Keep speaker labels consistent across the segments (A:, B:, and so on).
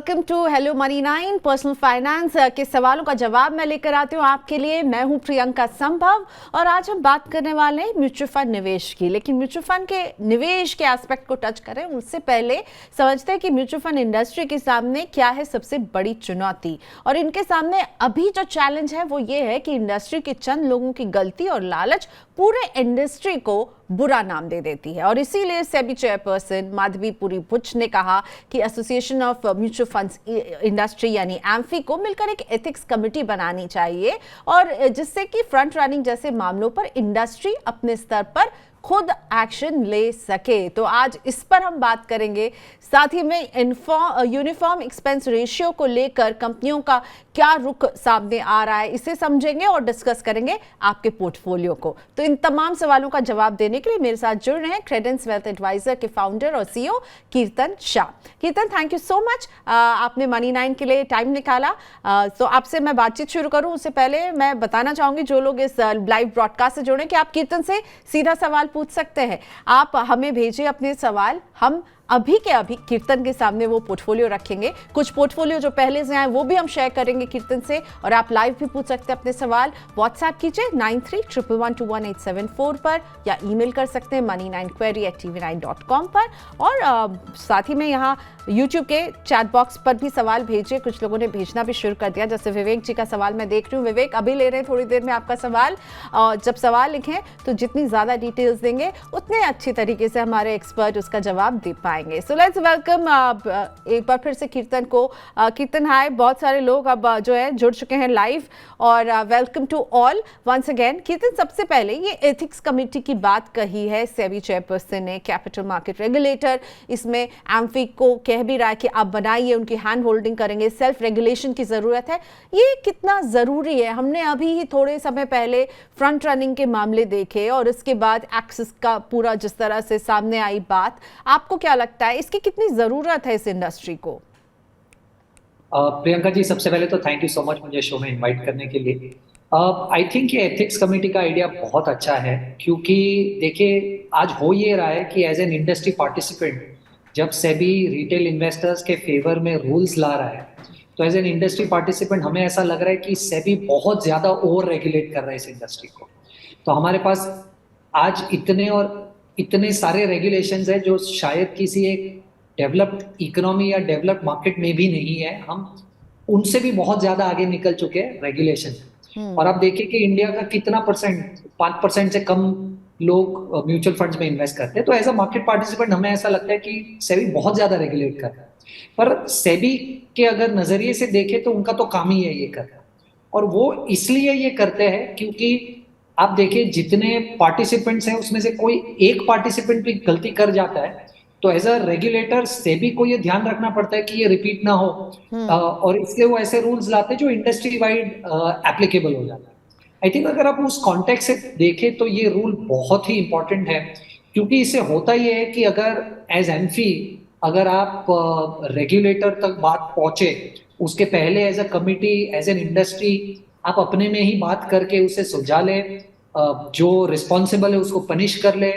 A: Welcome to hello money 9 personal finance के सवालों का जवाब मैं लेकर आती हूँ आपके लिए। मैं हूँ प्रियंका संभव और आज हम बात करने वाले हैं म्यूचुअल फंड निवेश की। लेकिन म्यूचुअल फंड के निवेश के एस्पेक्ट को टच करें उससे पहले समझते हैं कि म्यूचुअल फंड इंडस्ट्री के सामने क्या है सबसे बड़ी चुनौती। और इनके सामने अभी जो चैलेंज है वो ये है कि इंडस्ट्री के चंद लोगों की गलती और लालच पूरे इंडस्ट्री को बुरा नाम दे देती है। और इसीलिए सेबी चेयरपर्सन माधवीपुरी बुच ने कहा कि association of mutual funds industry यानी एम्फी को मिलकर एक एथिक्स कमेटी बनानी चाहिए और जिससे कि फ्रंट रनिंग जैसे मामलों पर इंडस्ट्री अपने स्तर पर खुद एक्शन ले सके। तो आज इस पर हम बात करेंगे। साथ ही में यूनिफॉर्म एक्सपेंस रेशियो को लेकर कंपनियों का क्या रुख सामने आ रहा है इसे समझेंगे और डिस्कस करेंगे आपके पोर्टफोलियो को। तो इन तमाम सवालों का जवाब देने के लिए मेरे साथ जुड़ रहे हैं क्रेडेंस वेल्थ एडवाइजर के फाउंडर और सीईओ कीर्तन शाह। कीर्तन, थैंक यू सो मच, आपने मनी 9 के लिए टाइम निकाला। तो आपसे मैं बातचीत शुरू करूं उससे पहले मैं बताना चाहूंगी जो लोग इस लाइव ब्रॉडकास्ट से जुड़े कि आप कीर्तन से सीधा सवाल पूछ सकते हैं। आप हमें भेजिए अपने सवाल, हम अभी के अभी कीर्तन के सामने वो पोर्टफोलियो रखेंगे। कुछ पोर्टफोलियो जो पहले से आए वो भी हम शेयर करेंगे कीर्तन से। और आप लाइव भी पूछ सकते हैं अपने सवाल। व्हाट्सएप कीजिए 9311211874 पर या ईमेल कर सकते हैं money9query@tv9.com पर। और साथ ही में यहाँ यूट्यूब के चैट बॉक्स पर भी सवाल भेजिए। कुछ लोगों ने भेजना भी शुरू कर दिया, जैसे विवेक जी का सवाल मैं देख रही हूँ। विवेक, अभी ले रहे हैं थोड़ी देर में आपका सवाल। जब सवाल लिखें तो जितनी ज़्यादा डिटेल्स देंगे उतने अच्छी तरीके से हमारे एक्सपर्ट उसका जवाब दे पाएंगे। सो लेट्स वेलकम एक बार फिर से कीर्तन को। कीर्तन हाय, बहुत सारे लोग अब जो है जुड़ चुके हैं लाइव और welcome to all once again. Kirtan, सबसे पहले ये एथिक्स कमेटी की बात कही है सेबी चेयरपर्सन ने, कैपिटल मार्केट रेगुलेटर इसमें एम्फी को कह भी रहा है कि आप बनाइए, उनकी हैंड होल्डिंग करेंगे, सेल्फ रेगुलेशन की जरूरत है। ये कितना जरूरी है? हमने अभी ही थोड़े समय पहले फ्रंट रनिंग के मामले देखे और उसके बाद एक्सिस का पूरा जिस तरह से सामने आई बात, आपको क्या लगता है इसकी कितनी जरूरत है इस इंडस्ट्री को?
B: प्रियंका जी, सबसे पहले तो थैंक यू सो मच मुझे शो में इनवाइट करने के लिए। आई थिंक ये एथिक्स कमेटी का आइडिया बहुत अच्छा है, क्योंकि देखिए आज हो ये रहा है कि एज एन इंडस्ट्री पार्टिसिपेंट जब सेबी रिटेल इन्वेस्टर्स के फेवर में रूल्स ला रहा है तो एज एन इंडस्ट्री पार्टिसिपेंट हमें ऐसा लग रहा है कि सेबी बहुत ज्यादा ओवर रेगुलेट कर रहा है इस इंडस्ट्री को। तो हमारे पास आज इतने सारे रेगुलेशंस है जो शायद किसी एक डेवलप्ड इकोनॉमी या डेवलप्ड मार्केट में भी नहीं है। हम उनसे भी बहुत ज्यादा आगे निकल चुके हैं रेगुलेशन। और आप देखिए कि इंडिया का कितना परसेंट, 5% से कम लोग म्यूचुअल फंड्स में इन्वेस्ट करते हैं। तो एज अ मार्केट पार्टिसिपेंट हमें ऐसा लगता है कि सेबी बहुत ज्यादा रेगुलेट कर रहा है। पर सेबी के अगर नजरिए से देखें तो उनका तो काम ही है ये करना, और वो इसलिए ये करते हैं क्योंकि आप देखिए जितने पार्टिसिपेंट्स हैं उसमें से कोई एक पार्टिसिपेंट भी गलती कर जाता है तो एज अ रेगुलेटर सेबी को ये ध्यान रखना पड़ता है कि ये रिपीट ना हो। और इसलिए वो ऐसे रूल्स लाते हैं जो इंडस्ट्री वाइड एप्लीकेबल हो जाता है। आई थिंक अगर आप उस कॉन्टेक्स्ट से देखें तो ये रूल बहुत ही इंपॉर्टेंट है, क्योंकि इससे होता ये है कि अगर एज एम्फी अगर आप रेगुलेटर तक बात पहुंचे उसके पहले as a committee, as an industry आप अपने में ही बात करके उसे सुलझा ले, जो रिस्पॉन्सिबल है उसको पनिश कर ले,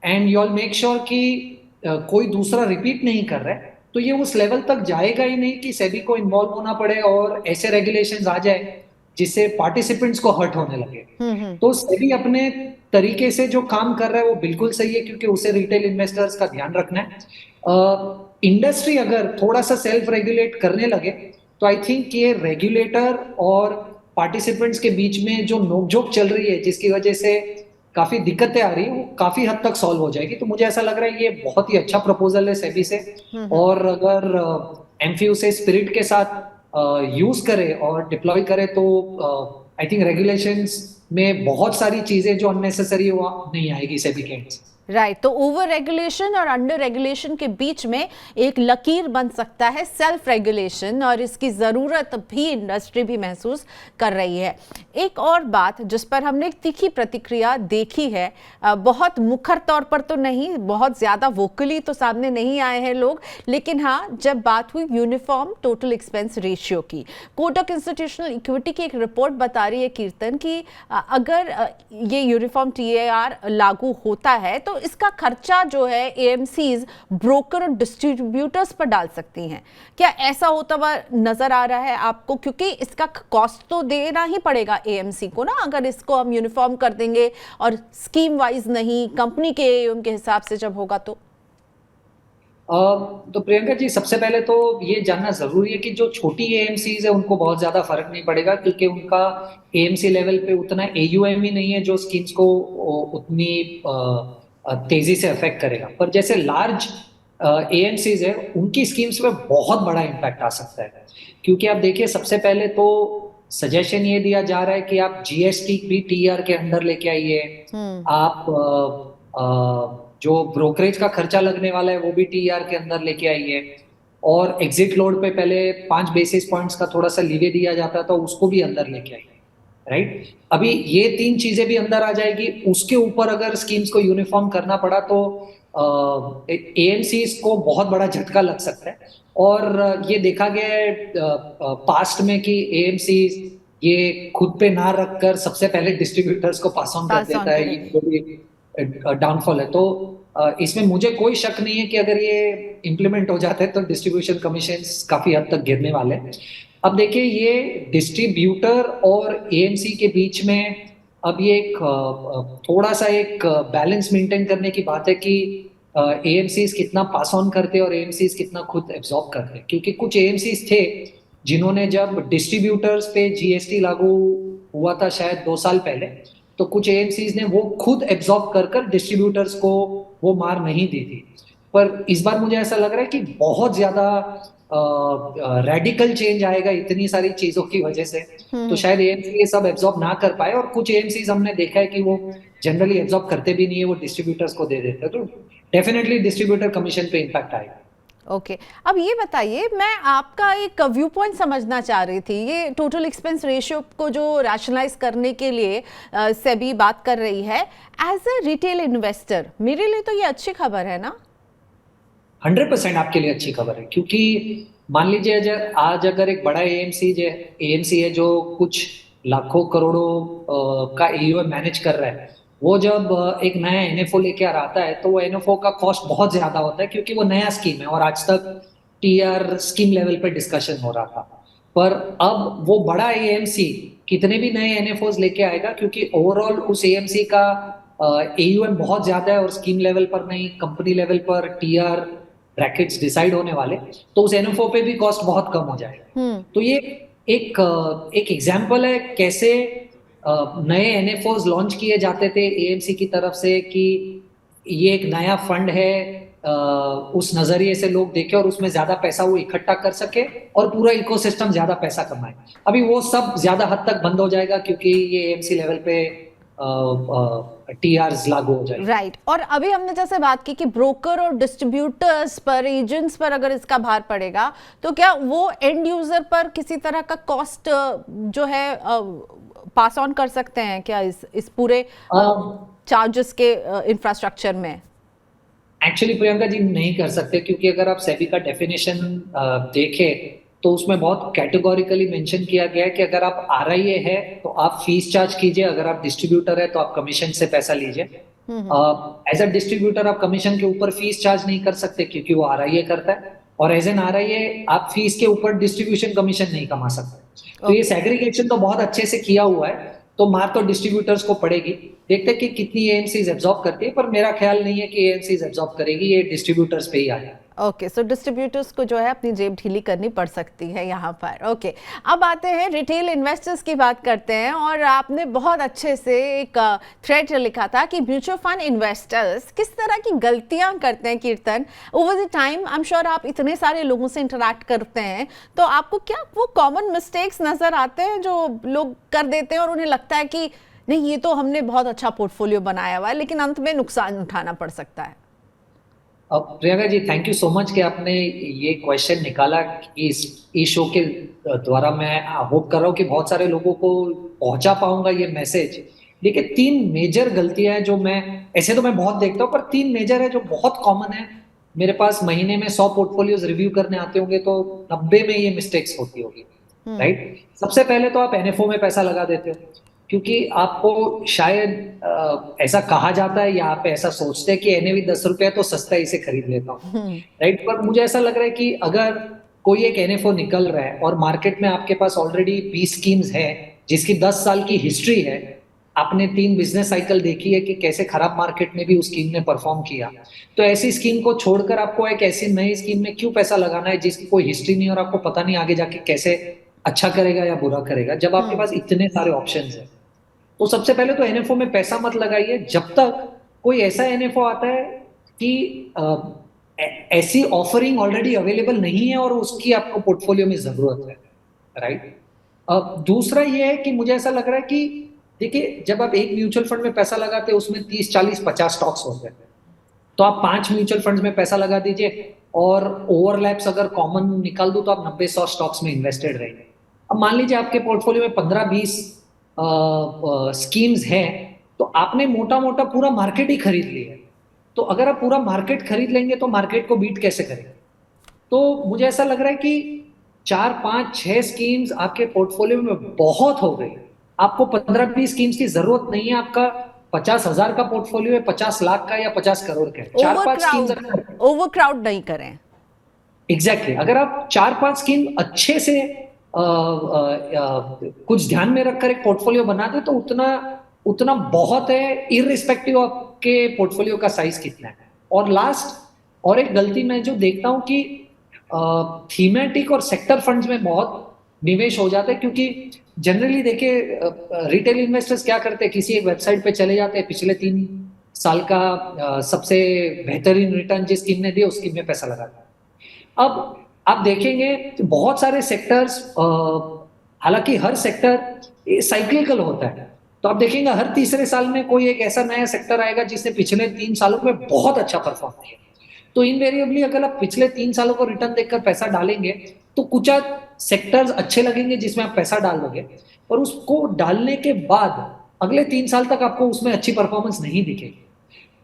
B: and you all make sure कि कोई दूसरा रिपीट नहीं कर रहा है, तो ये उस लेवल तक जाएगा ही नहीं कि सेबी को इन्वॉल्व होना पड़े और ऐसे रेगुलेशंस आ जाए जिससे पार्टिसिपेंट्स को हर्ट होने लगे। तो सेबी अपने तरीके से जो काम कर रहा है वो बिल्कुल सही है, क्योंकि उसे रिटेल इन्वेस्टर्स का ध्यान रखना है। इंडस्ट्री अगर थोड़ा सा सेल्फ रेगुलेट करने लगे तो आई थिंक ये रेगुलेटर और पार्टिसिपेंट्स के बीच में जो नोकझोंक चल रही है जिसकी वजह से काफी दिक्कतें आ रही है वो काफी हद तक सॉल्व हो जाएगी। तो मुझे ऐसा लग रहा है ये बहुत ही अच्छा प्रपोजल है सेबी से, और अगर एम्फी उसे स्पिरिट के साथ यूज करे और डिप्लॉय करे तो आई थिंक रेगुलेशंस में बहुत सारी चीजें जो अननेसेसरी वो नहीं आएगी सेबी के एंड से।
A: राइट, तो ओवर रेगुलेशन और अंडर रेगुलेशन के बीच में एक लकीर बन सकता है सेल्फ रेगुलेशन, और इसकी ज़रूरत भी इंडस्ट्री भी महसूस कर रही है। एक और बात जिस पर हमने एक तीखी प्रतिक्रिया देखी है, बहुत मुखर तौर पर तो नहीं, बहुत ज़्यादा वोकली तो सामने नहीं आए हैं लोग, लेकिन हाँ जब बात हुई यूनिफॉर्म टोटल एक्सपेंस रेशियो की, कोटक इंस्टीट्यूशनल इक्विटी की एक रिपोर्ट बता रही है कीर्तन कि अगर ये यूनिफॉर्म TAR लागू होता है तो इसका खर्चा जो है एएमसीज ब्रोकर और डिस्ट्रीब्यूटर्स पर डाल सकती हैं। क्या ऐसा होता हुआ नजर आ रहा है आपको? क्योंकि इसका कॉस्ट तो देना ही पड़ेगा एएमसी को ना, अगर इसको हम यूनिफॉर्म कर देंगे और स्कीम वाइज नहीं, कंपनी के AUM के हिसाब से जब होगा
B: तो प्रियंका जी, सबसे पहले तो ये जानना जरूरी है कि जो छोटी एएमसीज है उनको बहुत ज्यादा फर्क नहीं पड़ेगा, क्योंकि उनका एएमसी लेवल पे उतना AUM ही नहीं है जो स्कीम्स को उतनी तेजी से अफेक्ट करेगा। पर जैसे लार्ज एएमसीज है, उनकी स्कीम्स पे बहुत बड़ा इम्पैक्ट आ सकता है। क्योंकि आप देखिए, सबसे पहले तो सजेशन ये दिया जा रहा है कि आप GST भी TER के अंदर लेके आइए, आप जो ब्रोकरेज का खर्चा लगने वाला है वो भी TER के अंदर लेके आइए, और एग्जिट लोड पे पहले 5 बेसिस पॉइंट्स का थोड़ा सा लीवे दिया जाता था, उसको भी अंदर लेके आइए। राइट, अभी ये 3 चीजें भी अंदर आ जाएगी। उसके ऊपर अगर स्कीम्स को यूनिफॉर्म करना पड़ा तो एएमसीज को बहुत बड़ा झटका लग सकता है। और ये देखा गया है पास्ट में कि एएमसीज ये खुद पे ना रखकर सबसे पहले डिस्ट्रीब्यूटर्स को पास ऑन कर देता है, ये डाउनफॉल है। तो इसमें मुझे कोई शक नहीं है कि अगर ये इम्प्लीमेंट हो जाता है तो डिस्ट्रीब्यूशन कमीशन काफी हद तक गिरने वाले हैं। अब देखिए, ये डिस्ट्रीब्यूटर और एएमसी के बीच में अब ये एक थोड़ा सा एक बैलेंस मेंटेन करने की बात है कि एएमसीज कितना पास ऑन करते हैं और एएमसीज कितना खुद एब्जॉर्ब करते हैं। क्योंकि कुछ एएमसीज थे जिन्होंने, जब डिस्ट्रीब्यूटर्स पे GST लागू हुआ था शायद 2 साल पहले, तो कुछ एएमसीज ने वो खुद एब्जॉर्ब कर डिस्ट्रीब्यूटर्स को वो मार नहीं दी थी। पर इस बार मुझे ऐसा लग रहा है कि बहुत ज्यादा रेडिकल चेंज आएगा इतनी सारी चीजों की वजह से, तो शायद एएमसी ये सब एब्जॉर्ब ना कर पाए। और कुछ एएमसीज हमने देखा है कि वो जनरली एब्जॉर्ब करते भी नहीं है, वो डिस्ट्रीब्यूटर्स को दे देते हैं। तो डेफिनेटली डिस्ट्रीब्यूटर कमीशन पे इम्पैक्ट आएगा।
A: ओके अब ये बताइए, मैं आपका एक व्यू पॉइंट समझना चाह रही थी। ये टोटल एक्सपेंस रेशियो को जो रैशनलाइज करने के लिए सेबी बात कर रही है, एज ए रिटेल इन्वेस्टर मेरे लिए तो ये अच्छी खबर है ना?
B: 100% आपके लिए अच्छी खबर है, क्योंकि मान लीजिए आज अगर एक बड़ा एएमसी है जो कुछ लाखों करोड़ों का AUM मैनेज कर रहा है, वो जब एक नया NFO लेके आता है तो वो NFO का कॉस्ट बहुत ज्यादा होता है, क्योंकि वो नया स्कीम है और आज तक TER स्कीम लेवल पे डिस्कशन हो रहा था। पर अब वो बड़ा AMC कितने भी नए NFOs लेके आएगा, क्योंकि ओवरऑल उस AMC का AUM बहुत ज्यादा है और स्कीम लेवल पर नहीं, कंपनी लेवल पर TER ब्रैकेट्स डिसाइड होने वाले, तो उस NFO पे भी कॉस्ट बहुत कम हो जाएगा। तो ये एक एग्जाम्पल है कैसे नए NFOs लॉन्च किए जाते थे AMC की तरफ से, कि ये एक नया फंड है, उस नजरिए से लोग देखे और उसमें ज्यादा पैसा वो इकट्ठा कर सके और पूरा इकोसिस्टम ज्यादा पैसा कमाए। अभी वो सब ज्यादा हद तक बंद हो जाएगा, क्योंकि ये AMC लेवल पे TERs लागू हो जाएगी।
A: राइट, और अभी हमने जैसे बात की कि ब्रोकर और डिस्ट्रीब्यूटर्स पर, एजेंट्स पर अगर इसका भार पड़ेगा, तो क्या वो एंड यूजर पर किसी तरह का कॉस्ट जो है पास ऑन कर सकते हैं क्या इस पूरे चार्जेस के इंफ्रास्ट्रक्चर में?
B: एक्चुअली प्रियंका जी, नहीं कर सकते, क्योंकि अगर आप सेबी का डेफिनेशन देखें तो उसमें बहुत कैटेगोरिकली मेंशन किया गया है कि अगर आप RIA है तो आप फीस चार्ज कीजिए, अगर आप डिस्ट्रीब्यूटर है तो आप कमीशन से पैसा लीजिए। एज अ डिस्ट्रीब्यूटर आप कमीशन के ऊपर फीस चार्ज नहीं कर सकते, क्योंकि वो RIA करता है, और एज एन RIA आप फीस के ऊपर डिस्ट्रीब्यूशन कमीशन नहीं कमा सकते। तो ये सेग्रीगेशन तो बहुत अच्छे से किया हुआ है, तो मार तो डिस्ट्रीब्यूटर्स को पड़ेगी। देखते हैं कि कितनी AMCs एब्जॉर्ब करती है, पर मेरा ख्याल नहीं है कि AMCs एब्जॉर्ब करेगी, ये डिस्ट्रीब्यूटर्स पे ही आएगा।
A: ओके, सो डिस्ट्रीब्यूटर्स को जो है अपनी जेब ढीली करनी पड़ सकती है यहाँ पर। ओके, अब आते हैं रिटेल इन्वेस्टर्स की बात करते हैं। और आपने बहुत अच्छे से एक थ्रेड लिखा था कि म्यूचुअल फंड इन्वेस्टर्स किस तरह की गलतियाँ करते हैं। कीर्तन, over the time I am sure आप इतने सारे लोगों से इंटरेक्ट करते हैं, तो आपको क्या वो कॉमन मिस्टेक्स नज़र आते हैं जो लोग कर देते हैं और उन्हें लगता है कि नहीं, ये तो हमने बहुत अच्छा पोर्टफोलियो बनाया हुआ है, लेकिन अंत में नुकसान उठाना पड़ सकता है?
B: Priyanka ji, thank you so much कि आपने ये क्वेश्चन निकाला। इस शो के द्वारा मैं होप कर रहा हूँ कि बहुत सारे लोगों को पहुंचा पाऊंगा ये मैसेज। देखिए, 3 मेजर गलतियां हैं जो ऐसे तो मैं बहुत देखता हूँ, पर 3 मेजर है जो बहुत कॉमन है। मेरे पास महीने में 100 पोर्टफोलियोज रिव्यू करने आते होंगे, तो 90 में ये मिस्टेक्स होती होगी। राइट, सबसे पहले तो आप NFO में पैसा लगा देते हो। क्योंकि आपको शायद ऐसा कहा जाता है या आप ऐसा सोचते हैं कि एनएवी 10 रुपया तो सस्ता है, इसे खरीद लेता हूँ, राइट। पर मुझे ऐसा लग रहा है कि अगर कोई एक एनएफओ निकल रहा है और मार्केट में आपके पास ऑलरेडी 20 स्कीम्स है जिसकी 10 साल की हिस्ट्री है, आपने 3 बिजनेस साइकिल देखी है कि कैसे खराब मार्केट में भी उस स्कीम ने परफॉर्म किया, तो ऐसी स्कीम को छोड़कर आपको एक ऐसी नई स्कीम में क्यों पैसा लगाना है जिसकी कोई हिस्ट्री नहीं और आपको पता नहीं आगे जाके कैसे अच्छा करेगा या बुरा करेगा, जब आपके पास इतने सारे ऑप्शंस हैं। तो सबसे पहले तो एनएफओ में पैसा मत लगाइए जब तक कोई ऐसा एनएफओ आता है कि ऐसी ऑफरिंग ऑलरेडी अवेलेबल नहीं है और उसकी आपको पोर्टफोलियो में जरूरत है, राइट। अब दूसरा ये है कि मुझे ऐसा लग रहा है कि देखिए, जब आप एक म्यूचुअल फंड में पैसा लगाते हैं उसमें 30, 40, 50 स्टॉक्स होते हैं, तो आप 5 म्यूचुअल फंड्स में पैसा लगा दीजिए और ओवरलैप्स अगर कॉमन निकाल दो तो आप 90-100 स्टॉक्स में इन्वेस्टेड रहेंगे। अब मान लीजिए आपके पोर्टफोलियो में 15-20 स्कीम्स हैं, तो आपने मोटा मोटा पूरा मार्केट ही खरीद लिया है। तो अगर आप पूरा मार्केट खरीद लेंगे तो मार्केट को बीट कैसे करेंगे? तो मुझे ऐसा लग रहा है कि 4, 5, 6 स्कीम्स आपके पोर्टफोलियो में बहुत हो गई। आपको 15-20 स्कीम्स की जरूरत नहीं है। आपका 50,000 का पोर्टफोलियो है, 50 लाख का या 50 करोड़ का है, 4-5 स्कीम्स
A: ओवरक्राउड नहीं करें।
B: एग्जैक्टली अगर आप 4-5 स्कीम अच्छे से कुछ ध्यान में रखकर एक पोर्टफोलियो बना दे तो उतना बहुत है, इररिस्पेक्टिव आपके पोर्टफोलियो का साइज कितना है। और लास्ट और एक गलती मैं जो देखता हूं कि थीमेटिक और सेक्टर फंड्स में बहुत निवेश हो जाता है, क्योंकि जनरली देखिए रिटेल इन्वेस्टर्स क्या करते हैं, किसी एक वेबसाइट पे चले जाते हैं, पिछले 3 साल का सबसे बेहतरीन रिटर्न जिस स्कीम ने दिया उस स्कीम में पैसा लगाते हैं। अब आप देखेंगे बहुत सारे सेक्टर्स, हालांकि हर सेक्टर साइक्लिकल होता है, तो आप देखेंगे हर तीसरे साल में कोई एक ऐसा नया सेक्टर आएगा जिसने पिछले 3 सालों में बहुत अच्छा परफॉर्म किया। तो इनवेरिएबली अगर आप पिछले 3 सालों को रिटर्न देखकर पैसा डालेंगे तो कुछ सेक्टर्स अच्छे लगेंगे जिसमें आप पैसा डाल दोगे, और उसको डालने के बाद अगले 3 साल तक आपको उसमें अच्छी परफॉर्मेंस नहीं दिखेगी।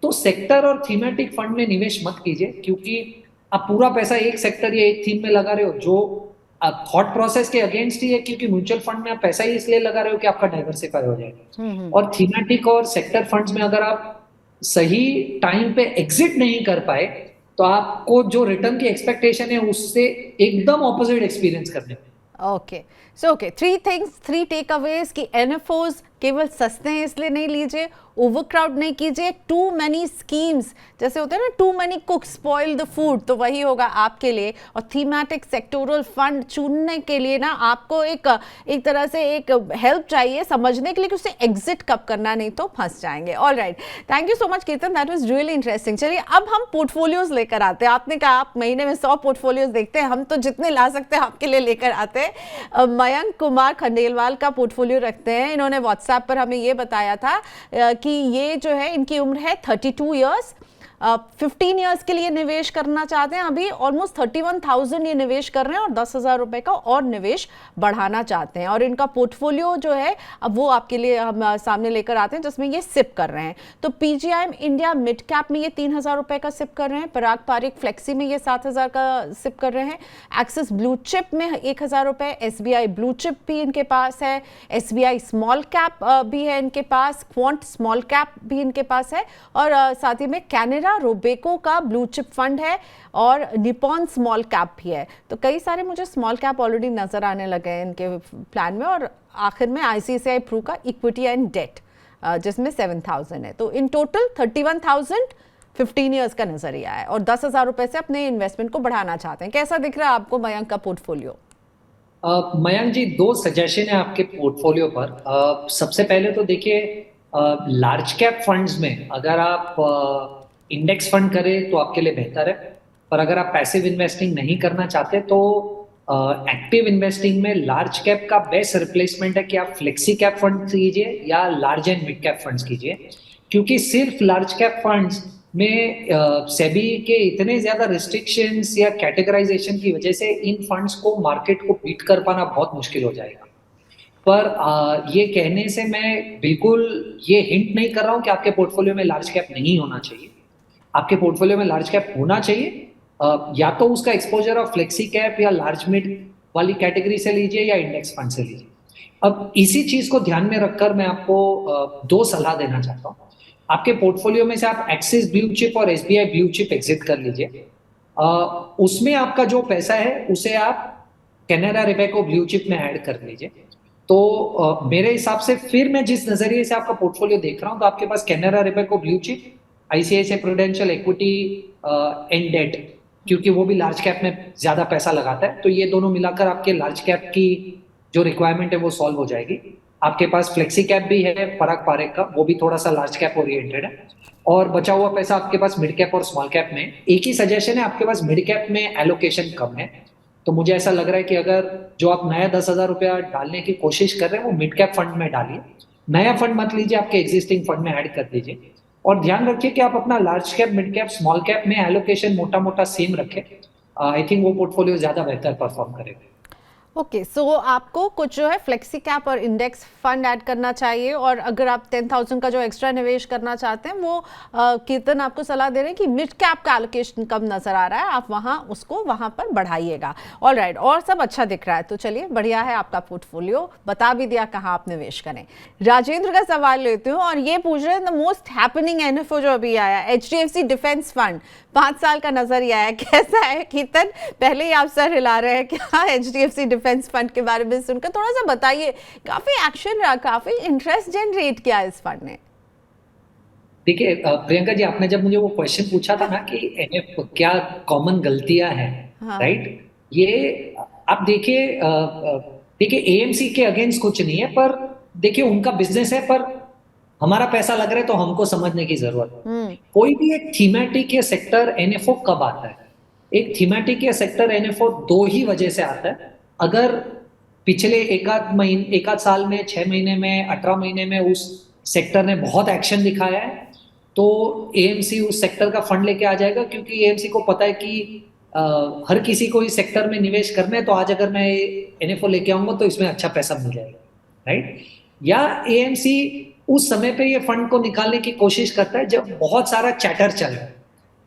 B: तो सेक्टर और थीमेटिक फंड में निवेश मत कीजिए, क्योंकि आप पूरा पैसा एक सेक्टर या एक थीम में लगा रहे हो, जो थॉट प्रोसेस के अगेंस्ट ही है, क्योंकि म्यूचुअल फंड में आप पैसा ही इसलिए लगा रहे हो कि आपका डाइवर्सिफाई हो जाएगा। और थीमेटिक और सेक्टर फंड्स में अगर आप सही टाइम पे एग्जिट नहीं कर पाए तो आपको जो रिटर्न की एक्सपेक्टेशन है उससे एकदम ऑपोजिट एक्सपीरियंस करने।
A: Okay, so okay, 3 things, 3 takeaways कि एनएफओज केवल सस्ते हैं इसलिए नहीं लीजिए, ओवरक्राउड नहीं कीजिए, टू मैनी स्कीम्स, जैसे होते हैं ना too many cook spoil the food, तो वही होगा आपके लिए। और थीमेटिक सेक्टोरल फंड चुनने के लिए ना आपको एक तरह से एक हेल्प चाहिए समझने के लिए कि उससे एग्जिट कब करना, नहीं तो फंस जाएंगे। All right, thank you so much कीर्तन, दैट वाज रियली इंटरेस्टिंग। चलिए अब हम पोर्टफोलियोज लेकर आते हैं। आपने कहा आप महीने में 100 पोर्टफोलियोज देखते हैं, हम तो जितने ला सकते हैं आपके लिए लेकर आते हैं। मयंक कुमार खंडेलवाल का पोर्टफोलियो रखते हैं। इन्होंने व्हाट्सएप पर हमें ये बताया था कि ये जो है इनकी उम्र है 32 ईयर्स, 15 ईयर्स के लिए निवेश करना चाहते हैं। अभी ऑलमोस्ट 31,000 ये निवेश कर रहे हैं और 10,000 रुपए का और निवेश बढ़ाना चाहते हैं। और इनका पोर्टफोलियो जो है अब वो आपके लिए हम सामने लेकर आते हैं, जिसमें ये सिप कर रहे हैं। तो पीजीआईएम इंडिया मिड कैप में ये 3,000 रुपए का सिप कर रहे हैं, पराग पारिक फ्लेक्सी में ये 7,000 का सिप कर रहे हैं, एक्सिस ब्लू चिप में 1,000 रुपए, एसबीआई ब्लू चिप भी इनके पास है, एसबीआई स्मॉल कैप भी है इनके पास, क्वांट स्मॉल कैप भी इनके पास है, और साथ ही में कैनेडा रोबेको का ब्लू चिप फंड है और निपॉन स्मॉल कैप भी है। तो कई सारे मुझे स्मॉल कैप ऑलरेडी नजर आने लगे हैं इनके प्लान में। और आखिर में आईसीआईसीआई प्रू का इक्विटी एंड डेट जिसमें 7,000 है। तो इन टोटल 31,000 15 ईयर्स का नजरिया है और 10,000 रुपए से अपने इन्वेस्टमेंट को बढ़ाना चाहते हैं। कैसा दिख रहा है आपको मयंक का पोर्टफोलियो?
B: मयंक जी, 2 सजेशन है आपके पोर्टफोलियो पर। सबसे पहले तो देखिए, लार्ज कैप फंड्स में अगर आप इंडेक्स फंड करें तो आपके लिए बेहतर है, पर अगर आप पैसिव इन्वेस्टिंग नहीं करना चाहते तो एक्टिव इन्वेस्टिंग में लार्ज कैप का बेस्ट रिप्लेसमेंट है कि आप फ्लेक्सी कैप फंड कीजिए या large and mid cap funds कीजिए, क्योंकि सिर्फ लार्ज कैप फंड्स में सेबी के इतने ज्यादा रिस्ट्रिक्शंस या कैटेगराइजेशन की वजह से इन फंड्स को मार्केट को बीट कर पाना बहुत मुश्किल हो जाएगा। पर ये कहने से मैं बिल्कुल ये हिंट नहीं कर रहा हूं कि आपके पोर्टफोलियो में लार्ज कैप नहीं होना चाहिए। आपके पोर्टफोलियो में लार्ज कैप होना चाहिए, या तो उसका एक्सपोजर ऑफ फ्लेक्सी कैप या लार्ज मिड वाली कैटेगरी से लीजिए या इंडेक्स फंड से लीजिए। अब इसी चीज को ध्यान में रखकर मैं आपको दो सलाह देना चाहता हूँ। आपके पोर्टफोलियो में से आप एक्सिस ब्लू चिप और एसबीआई ब्लू चिप एग्जिट कर लीजिए। उसमें आपका जो पैसा है उसे आप कैनरा रोबेको ब्लू चिप में ऐड कर लीजिए। तो मेरे हिसाब से फिर मैं जिस नजरिए से आपका पोर्टफोलियो देख रहा हूँ, तो आपके पास Canara Robeco blue chip, ICICI prudential equity and debt, क्योंकि वो भी लार्ज कैप में ज्यादा पैसा लगाता है, तो ये दोनों मिलाकर आपके लार्ज कैप की जो रिक्वायरमेंट है वो सॉल्व हो जाएगी। आपके पास फ्लेक्सी कैप भी है पराग पारेख का, वो भी थोड़ा सा लार्ज कैप ओरिएंटेड है, और बचा हुआ पैसा आपके पास मिड कैप और स्मॉल कैप में। एक ही सजेशन है, आपके पास मिड कैप में एलोकेशन कम है, तो मुझे ऐसा लग रहा है कि अगर जो आप नया 10,000 रुपया डालने की कोशिश कर रहे हैं वो मिड कैप फंड में डालिए, नया फंड मत लीजिए, आपके एग्जिस्टिंग फंड में ऐड कर दीजिए। और ध्यान रखिए कि आप अपना large cap, mid cap, small cap में एलोकेशन मोटा मोटा सेम रखें। आई थिंक वो पोर्टफोलियो ज्यादा बेहतर परफॉर्म करेगा।
A: ओके, सो आपको कुछ जो है फ्लेक्सी कैप और इंडेक्स फंड ऐड करना चाहिए, और अगर आप 10,000 का जो एक्स्ट्रा निवेश करना चाहते हैं वो कीर्तन आपको सलाह दे रहे हैं कि मिड कैप का एलोकेशन कम नजर आ रहा है, आप उसको वहां पर बढ़ाइएगा। ऑलराइट, और सब अच्छा दिख रहा है, तो चलिए बढ़िया है, आपका पोर्टफोलियो बता भी दिया कहाँ आप निवेश करें। राजेंद्र का सवाल लेती हूँ और ये पूछ रहे हैं द मोस्ट हैपनिंग एनएफओ जो अभी आया, एचडीएफसी डिफेंस फंड 5 साल का नजरिया है, कैसा है कीर्तन? पहले ही आप सर हिला रहे हैं क्या एचडीएफसी डिफेंस फंड के बारे में सुनकर? थोड़ा सा बताइए, काफी एक्शन रहा, काफी इंटरेस्ट जनरेट किया इस फंड ने।
B: देखिए प्रियंका जी, आपने जब मुझे वो क्वेश्चन पूछा था ना कि एनएफ क्या कॉमन गलतियां हैं,
A: हाँ।
B: राइट, ये आप देखिए एएमसी के अगेंस्ट कुछ नहीं है, पर देखिए उनका बिजनेस है, पर हमारा पैसा लग रहा है तो हमको समझने की जरूरत है। कोई भी एक थीमेटिक या सेक्टर एनएफओ कब आता है? एक थीमेटिक या सेक्टर एनएफओ दो ही वजह से आता है। अगर पिछले एक आध साल में, 6 महीने में, 18 महीने में उस सेक्टर ने बहुत एक्शन दिखाया है, तो एएमसी उस सेक्टर का फंड लेके आ जाएगा, क्योंकि एएमसी को पता है कि हर किसी को इस सेक्टर में निवेश करना है, तो आज अगर मैं एनएफओ लेके आऊंगा तो इसमें अच्छा पैसा मिल जाएगा, राइट। या एएमसी उस समय पे ये फंड को निकालने की कोशिश करता है जब बहुत सारा चैटर चल रहा है।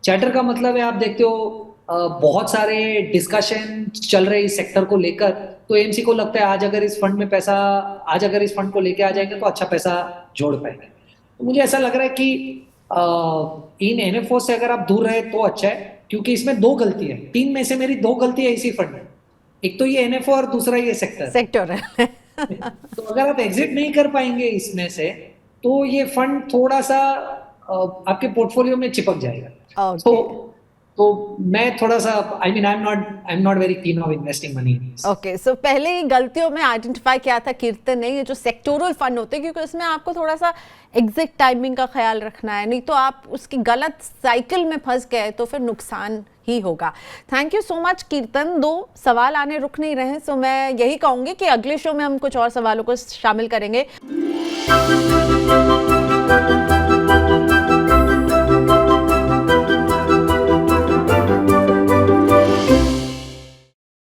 B: चैटर का मतलब है, आप देखते हो बहुत सारे डिस्कशन चल रहे इस सेक्टर को लेकर, तो एएमसी को लगता है आज अगर इस फंड को लेके आ जाएंगे तो अच्छा पैसा जोड़ पाएंगे। तो मुझे ऐसा लग रहा है कि इन एनएफओ से अगर आप दूर रहे तो अच्छा है, क्योंकि इसमें 2 गलती है, 3 में से मेरी 2 गलती है इसी फंड में। एक तो ये एनएफओ और दूसरा ये सेक्टर
A: है।
B: तो अगर आप एग्जिट नहीं कर पाएंगे इसमें से, तो ये फंड थोड़ा सा आपके पोर्टफोलियो में चिपक जाएगा। तो मैं थोड़ा सा I am not very keen of investing money.
A: Okay, so पहले ही गलतियों में आइडेंटिफाई किया था कीर्तन ने, ये जो सेक्टोरल फंड होते हैं, क्योंकि उसमें आपको थोड़ा सा एग्जिट टाइमिंग का ख्याल रखना है, नहीं तो आप उसकी गलत साइकिल में फंस गए तो फिर नुकसान ही होगा। थैंक यू सो मच कीर्तन। 2 सवाल आने रुक नहीं रहे, सो मैं यही कहूंगी कि अगले शो में हम कुछ और सवालों को शामिल करेंगे।